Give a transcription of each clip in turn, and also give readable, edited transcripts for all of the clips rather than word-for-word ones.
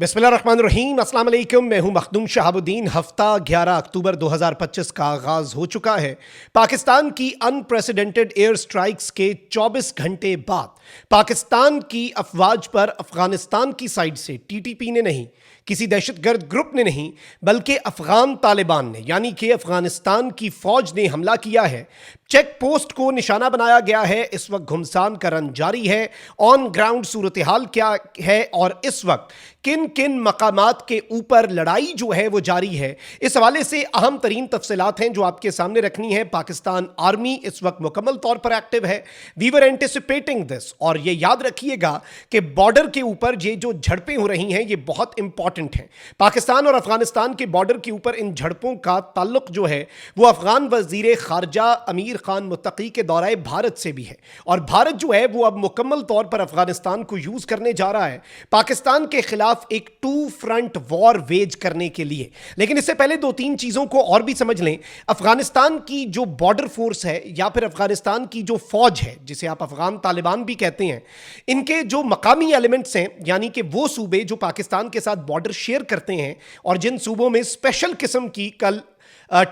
बिस्मिल्लाहिर्रहमानिर्रहीम, अस्सलाम वालेकुम। मैं हूं मखदूम शहाबुद्दीन। हफ्ता 11 अक्टूबर 2025 का आगाज हो चुका है। पाकिस्तान की अनप्रेसिडेंटेड एयर स्ट्राइक्स के 24 घंटे बाद पाकिस्तान की अफवाज पर अफगानिस्तान की साइड से टीटीपी ने नहीं, किसी दहशतगर्द ग्रुप ने नहीं, बल्कि अफगान तालिबान ने यानी कि अफगानिस्तान की फौज ने हमला किया है। चेक पोस्ट को निशाना बनाया गया है। इस वक्त घुमसान का रन जारी है। ऑन ग्राउंड सूरत हाल क्या है और इस वक्त किन किन मकामात के ऊपर लड़ाई जो है वो जारी है, इस हवाले से अहम तरीन तफसीलात हैं जो आपके सामने रखनी है। पाकिस्तान आर्मी इस वक्त मुकम्मल तौर पर एक्टिव है। वी वर एंटिसिपेटिंग दिस, और ये याद रखिएगा कि बॉर्डर के ऊपर ये जो झड़पें हो रही हैं ये बहुत इंपॉर्टेंट हैं। पाकिस्तान और अफगानिस्तान के बॉर्डर के ऊपर इन झड़पों का ताल्लुक जो है वो अफगान वजीर खारजा अमीर खान मुत्तकी के दौराए भारत से भी है, और भारत जो है वो अब मुकम्मल तौर पर अफगानिस्तान को यूज करने जा रहा है पाकिस्तान के खिलाफ एक टू फ्रंट वॉर वेज करने के लिए। लेकिन इससे पहले दो तीन चीजों को और भी समझ लें। अफगानिस्तान की जो बॉर्डर फोर्स है या फिर अफगानिस्तान की जो फौज है, जिसे आप अफगान तालिबान भी कहते हैं, इनके जो मकामी एलिमेंट्स हैं यानी कि वो सूबे जो पाकिस्तान के साथ बॉर्डर शेयर करते हैं और जिन सूबों में स्पेशल किस्म की कल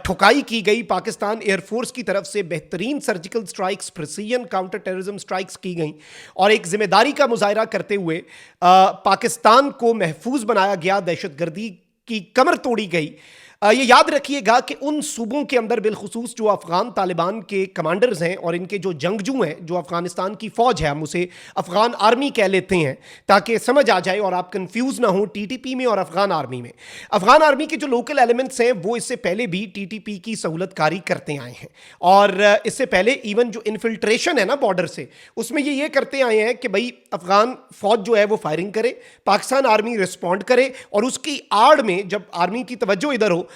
ठुकाई की गई पाकिस्तान एयरफोर्स की तरफ से बेहतरीन surgical strikes, precision counter terrorism strikes की गई और एक जिम्मेदारी का मुजाहरा करते हुए पाकिस्तान को महफूज बनाया गया, दहशतगर्दी की कमर तोड़ी गई। ये याद रखिएगा कि उन सूबों के अंदर बिलखुसूस जो अफगान तालिबान के कमांडर्स हैं और इनके जो जंगजू हैं, जो अफगानिस्तान की फौज है, हम उसे अफगान आर्मी कह लेते हैं ताकि समझ आ जाए और आप कंफ्यूज ना हो टीटीपी में और अफगान आर्मी में। अफगान आर्मी के जो लोकल एलिमेंट्स हैं वो इससे पहले भी टीटीपी की सहूलतकारी करते आए हैं, और इससे पहले इवन जो इन्फिल्ट्रेशन है ना बॉर्डर से, उसमें ये करते आए हैं कि भाई अफगान फौज जो है वो फायरिंग करे, पाकिस्तान आर्मी रिस्पॉन्ड करे, और उसकी आड़ में जब आर्मी की तवज्जो इधर हो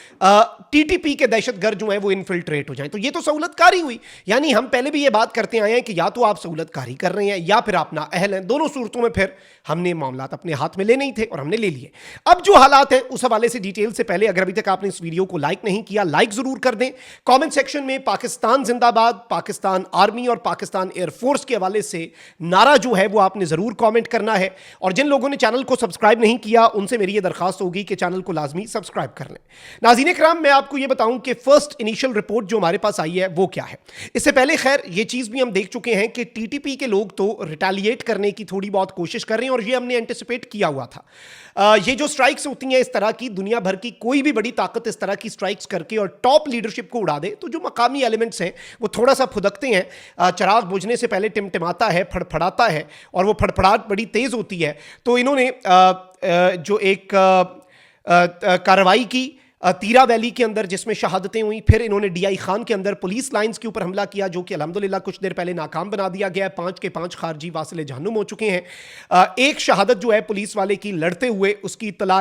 टीटीपी के दहशतगर्द जो है वो इन्फिल्ट्रेट हो जाएं। तो ये तो सहूलतकारी हुई। यानी हम पहले भी ये बात करते आए हैं कि या तो आप सहूलतकारी कर रहे हैं या फिर आप ना अहल हैं। दोनों सूरतों में फिर हमने मामलात अपने हाथ में लेने ही थे और हमने ले लिए। अब जो हालात हैं उस हवाले से डिटेल से पहले अगर अभी तक आपने इस वीडियो को लाइक नहीं किया, लाइक जरूर कर दें। कमेंट सेक्शन में पाकिस्तान जिंदाबाद, पाकिस्तान आर्मी और पाकिस्तान एयरफोर्स के हवाले से नारा जो है वो आपने जरूर कमेंट करना है। और जिन लोगों ने चैनल को सब्सक्राइब नहीं किया उनसे मेरी ये दरखास्त होगी कि चैनल को लाजमी सब्सक्राइब कर लें। नाज़रीन इकराम, मैं आपको यह बताऊं कि फर्स्ट इनिशियल रिपोर्ट जो हमारे पास आई है वो क्या है। इससे पहले खैर ये चीज भी हम देख चुके हैं कि टीटीपी के लोग तो रिटेलिएट करने की थोड़ी बहुत कोशिश कर रहे हैं और ये हमने एंटिसिपेट किया हुआ था। ये जो स्ट्राइक्स होती हैं इस तरह की, दुनिया भर की कोई भी बड़ी ताकत इस तरह की स्ट्राइक्स करके और टॉप लीडरशिप को उड़ा दे तो जो मकामी एलिमेंट्स हैं वो थोड़ा सा फुदकते हैं। चिराग बुझने से पहले टिमटिमाता है, फड़फड़ाता है, और वो फड़फड़ाहट बड़ी तेज होती है। तो इन्होंने जो एक कार्रवाई की तीरा वैली के अंदर जिसमें शहादतें हुई, फिर इन्होंने डीआई खान के अंदर पुलिस लाइंस के ऊपर हमला किया जो कि अल्हम्दुलिल्लाह कुछ देर पहले नाकाम बना दिया गया। 5 के 5 खारजी वासिले जहन्नुम हो चुके हैं। एक शहादत जो है पुलिस वाले की लड़ते हुए, उसकी इत्तला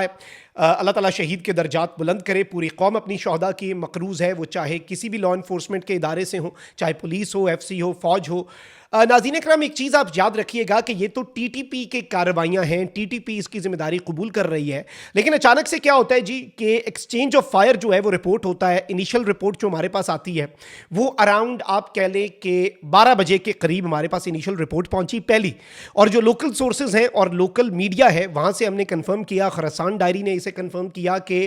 अल्लाह ताला शहीद के दर्जात बुलंद करे। पूरी कौम अपनी शहदा की मकरूज़ है, वो चाहे किसी भी लॉ इन्फोर्समेंट के इदारे से हो, चाहे पुलिस हो, एफसी हो, फौज हो। नाज़रीन इकराम, एक चीज़ आप याद रखिएगा कि ये तो टीटीपी के कार्रवाइयाँ हैं, टीटीपी इसकी जिम्मेदारी कबूल कर रही है। लेकिन अचानक से क्या होता है जी कि एक्सचेंज ऑफ फायर जो है वो रिपोर्ट होता है। इनिशियल रिपोर्ट जो हमारे पास आती है वो अराउंड आप कह लें कि 12 बजे के करीब हमारे पास इनिशियल रिपोर्ट पहुंची पहली, और जो लोकल सोर्सेज हैं और लोकल मीडिया है वहाँ से हमने कन्फर्म किया, खरसान डायरी ने इसे कन्फर्म किया कि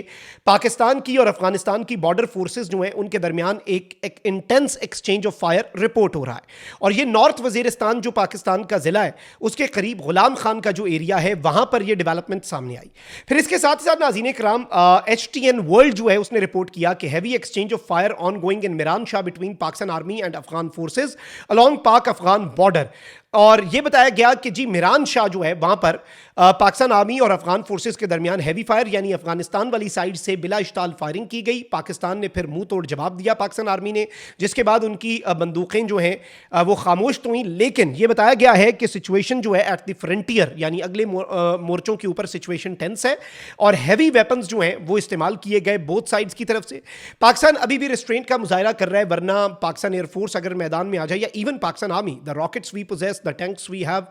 पाकिस्तान की और अफगानिस्तान की बॉर्डर फोर्सेज जो हैं उनके दरमियान एक intense exchange of fire report हो रहा है। और ये नॉर्थ वजीरिस्तान जो पाकिस्तान का जिला है उसके करीब गुलाम खान का जो एरिया है वहां पर ये डेवलपमेंट सामने आई। फिर इसके साथ ही साथ नाज़रीन इकराम, HTN वर्ल्ड जो है उसने रिपोर्ट किया कि heavy exchange of fire on going in Miran Shah between Pakistan army and Afghan forces along पाक अफगान बॉर्डर। और यह बताया गया कि जी मिरान शाह जो है वहां पर पाकिस्तान आर्मी और अफगान फोर्सेस के दरमियान हैवी फायर यानी अफगानिस्तान वाली साइड से बिला इश्ताल फायरिंग की गई। पाकिस्तान ने फिर मुंह तोड़ जवाब दिया पाकिस्तान आर्मी ने, जिसके बाद उनकी बंदूकें जो हैं वो खामोश तो हुई। लेकिन यह बताया गया है कि सिचुएशन जो है एट द फ्रंटियर यानी अगले मोर्चों के ऊपर सिचुएशन टेंस है और हैवी वेपन्स जो हैं वो इस्तेमाल किए गए बोथ साइड्स की तरफ से। पाकिस्तान अभी भी रिस्ट्रेंट का मुजाहरा कर रहा है, वरना पाकिस्तान एयरफोर्स अगर मैदान में आ जाए या even Pakistan army, the rockets we possess, west, the tanks we have,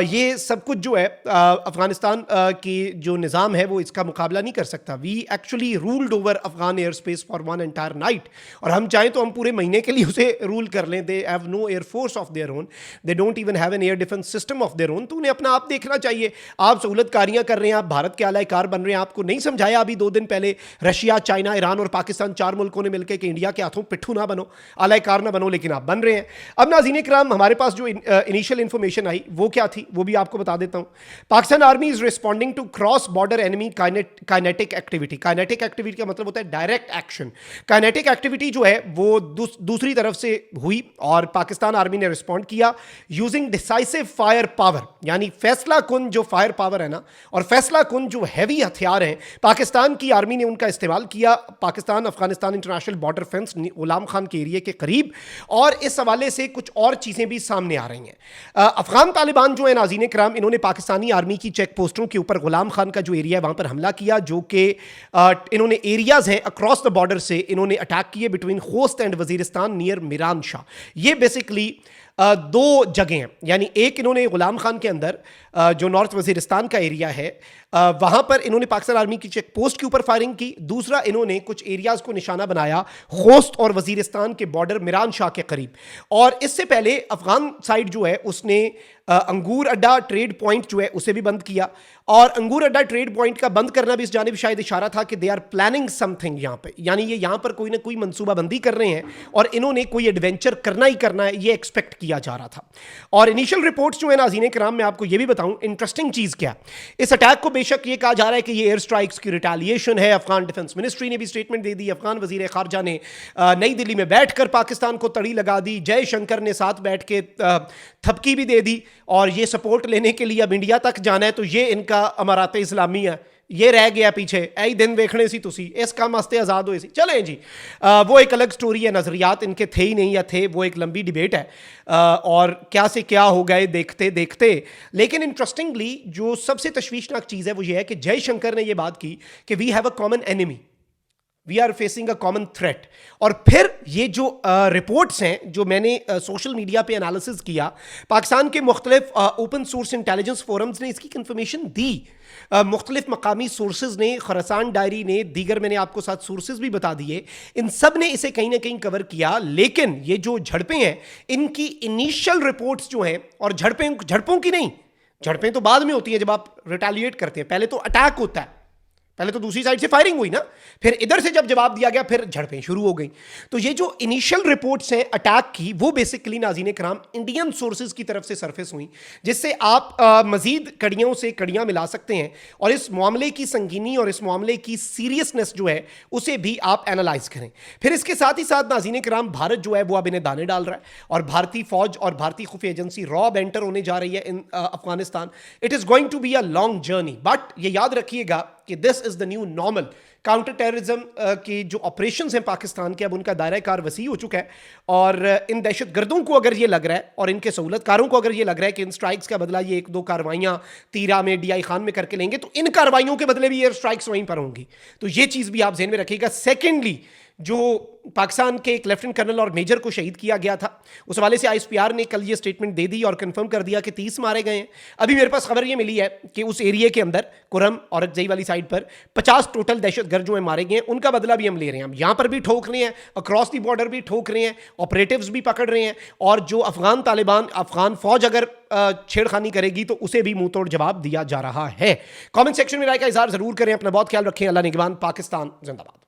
ये सब कुछ जो है अफगानिस्तान की जो निज़ाम है वो इसका मुकाबला नहीं कर सकता. We actually ruled over Afghan air space for one entire night, और हम चाहें तो हम पूरे महीने के लिए उसे रूल कर लें. They have no air force of their own, they don't even have an air defence system of their own. तो उन्हें अपना आप देखना चाहिए. आप सहूलतकारियां कर रहे हैं, आप भारत के आलाकार बन रहे हैं. आपको नहीं समझाया अभी 2 दिन पहले रशिया, चाइना, ईरान और पाकिस्तान 4 मुल्कों ने मिलकर कि इंडिया के हाथों पिट्ठू ना बनो, आलाकार ना बनो, लेकिन आप बन रहे हैं. अब नाज़रीन इकराम, हमारे पास जो इनिशियल इंफॉर्मेशन आई वो क्या थी वो भी आपको बता देता हूं. Pakistan army is responding to cross border enemy kinetic activity. Kinetic activity का मतलब होता है डायरेक्ट एक्शन. काइनेटिक एक्टिविटी जो है वो दूसरी तरफ से हुई और पाकिस्तान आर्मी ने रिस्पॉन्ड किया यूजिंग डिसाइसिव फायर पावर, यानी फैसला कुन जो फायर पावर है ना, और फैसला कुन जो हैवी हथियार हैं, पाकिस्तान की आर्मी ने उनका इस्तेमाल किया Pakistan Afghanistan international border fence Ghulam Khan के एरिया के करीब. और इस हवाले से कुछ और चीजें भी सामने आ रही हैं. अफगान तालिबान जो है नाज़रीन इकराम, इन्होंने पाकिस्तानी आर्मी की चेक पोस्टों के ऊपर गुलाम खान का जो एरिया है वहां पर हमला किया, जो कि इन्होंने एरियाज हैं अक्रॉस द बॉर्डर से इन्होंने अटैक किए between Khost and Waziristan near Miran Shah. ये बेसिकली 2 जगह हैं, यानी एक इन्होंने गुलाम खान के अंदर जो नॉर्थ वजीरिस्तान का एरिया है वहां पर इन्होंने पाकिस्तान आर्मी की चेक पोस्ट के ऊपर फायरिंग की. दूसरा इन्होंने कुछ एरियाज को निशाना बनाया खोस्त और वजीरिस्तान के बॉर्डर मिरान शाह के करीब. और इससे पहले अफगान साइड जो है उसने अंगूर अड्डा ट्रेड पॉइंट जो है उसे भी बंद किया. और अंगूर अड्डा ट्रेड पॉइंट का बंद करना भी इस जानिब शायद इशारा था कि दे आर प्लानिंग समथिंग यहां पे, यानी ये यहां पर कोई ना कोई मंसूबाबंदी कर रहे हैं और इन्होंने कोई एडवेंचर करना ही करना है, ये एक्सपेक्ट किया जा रहा था. और इनिशियल रिपोर्ट्स जो है नाज़रीन किराम, मैं आपको ये भी बताऊं इंटरेस्टिंग चीज क्या, इस अटैक को बेशक ये कहा जा रहा है कि ये एयर स्ट्राइक्स की रिटेलिएशन है. अफगान डिफेंस मिनिस्ट्री ने भी स्टेटमेंट दे दी. अफगान वजीर खारजा ने नई दिल्ली में बैठकर पाकिस्तान को तड़ी लगा दी. जयशंकर ने साथ बैठ के थपकी भी दे दी. और ये सपोर्ट लेने के लिए अब इंडिया तक जाना है, तो ये इनका अमारात इस्लामी है, ये रह गया पीछे. ऐ दिन देखने सी तुसी इस काम वास्ते आज़ाद हुए सी. चलें जी, वो एक अलग स्टोरी है. नज़रियात इनके थे ही नहीं या थे, वो एक लंबी डिबेट है. और क्या से क्या हो गए देखते देखते. लेकिन इंटरेस्टिंगली जो सबसे तशवीशनाक चीज़ है वो ये है कि जयशंकर ने ये बात की कि we have a common enemy, we are facing a common threat. और फिर ये जो रिपोर्ट्स हैं जो मैंने सोशल मीडिया पे एनालिसिस किया, पाकिस्तान के मुख्तलिफ ओपन सोर्स इंटेलिजेंस फोरम्स ने इसकी कंफर्मेशन दी. मुख्तलिफ मकामी सोर्सेज ने, खरसान डायरी ने, दीगर मैंने आपको साथ सोर्सेज भी बता दिए, इन सब ने इसे कहीं ना कहीं कवर किया. लेकिन ये जो झड़पें हैं इनकी इनिशियल रिपोर्ट्स जो हैं, और झड़पों की नहीं, झड़पें तो बाद में होती हैं जब आप रिटेलिएट करते हैं, पहले तो अटैक होता है, पहले तो दूसरी साइड से फायरिंग हुई ना, फिर इधर से जब जवाब दिया गया फिर झड़पें शुरू हो गई. तो ये जो इनिशियल रिपोर्ट्स हैं अटैक की, वो बेसिकली नाज़रीन कराम इंडियन सोर्सेज की तरफ से सरफेस हुई, जिससे आप मजीद कड़ियों से कड़ियां मिला सकते हैं और इस मामले की संगीनी और इस मामले की सीरियसनेस जो है उसे भी आप एनालाइज करें. फिर इसके साथ ही साथ नाज़रीन कराम, भारत जो है वो अब इन्हें दाने डाल रहा है और भारतीय फौज और भारतीय खुफिया एजेंसी रॉब एंटर होने जा रही है in Afghanistan. It is going to be a long journey, but ये याद रखिएगा कि this is the new normal. Counter terrorism की जो ऑपरेशंस हैं पाकिस्तान के, अब उनका दायरा कार वसी हो चुका है. और इन दहशत गर्दों को अगर ये लग रहा है और इनके सहूलतकारों को अगर ये लग रहा है कि इन स्ट्राइक्स का बदला ये 1-2 कार्रवाइयां तीरा में, DI खान में करके लेंगे, तो इन कार्रवाइयों के बदले भी एयर स्ट्राइक्स वहीं पर होंगी. तो ये चीज़ भी आप ध्यान में रखिएगा. सेकेंडली, जो पाकिस्तान के एक लेफ्टिनेंट कर्नल और मेजर को शहीद किया गया था, उस हवाले से ISPR ने कल ये स्टेटमेंट दे दी और कंफर्म कर दिया कि 30 मारे गए हैं. अभी मेरे पास खबर ये मिली है कि उस एरिया के अंदर कुरम और अकजई वाली साइड पर 50 टोटल दहशतगर्द जो है मारे गए हैं. उनका बदला भी हम ले रहे हैं. हम यहाँ पर भी ठोक रहे हैं, अक्रॉस द बॉर्डर भी ठोक रहे हैं, ऑपरेटिव्स भी पकड़ रहे हैं, और जो अफगान तालिबान, अफगान फौज अगर छेड़खानी करेगी तो उसे भी मुंह तोड़ जवाब दिया जा रहा है. कमेंट सेक्शन में राय का इजहार जरूर करें. अपना बहुत ख्याल रखें. अल्लाह निगहबान. पाकिस्तान जिंदाबाद.